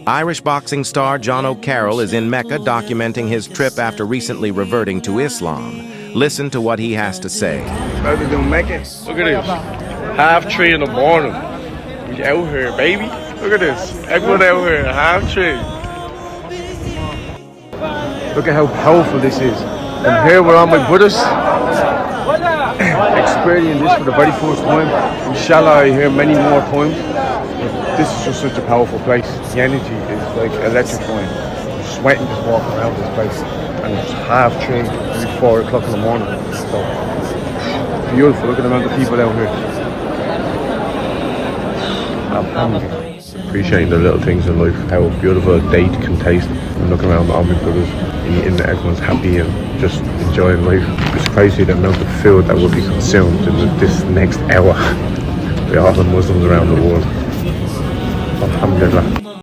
Irish boxing star Jono Carroll is in Mecca documenting his trip after recently reverting to Islam. Listen to what he has to say. Better than Mecca. Look at this. 3:30 in the morning. We out here, baby. Look at this. Everyone out here, 3:30. Look at how powerful this is. I'm here with all my brothers, experiencing this for the very first time. Inshallah, I hear many more times. This is just such a powerful place. The energy is like electrifying. I'm sweating just walking around this place. And it's 3:30, maybe 4 o'clock in the morning. So beautiful. Look at the amount of people out here. I'm hungry. Appreciating the little things in life, how beautiful a date can taste. I'm looking around all my brothers, eating, everyone's happy and just enjoying life. It's crazy the amount of food that will be consumed in this next hour by all the Muslims around the world. Alhamdulillah.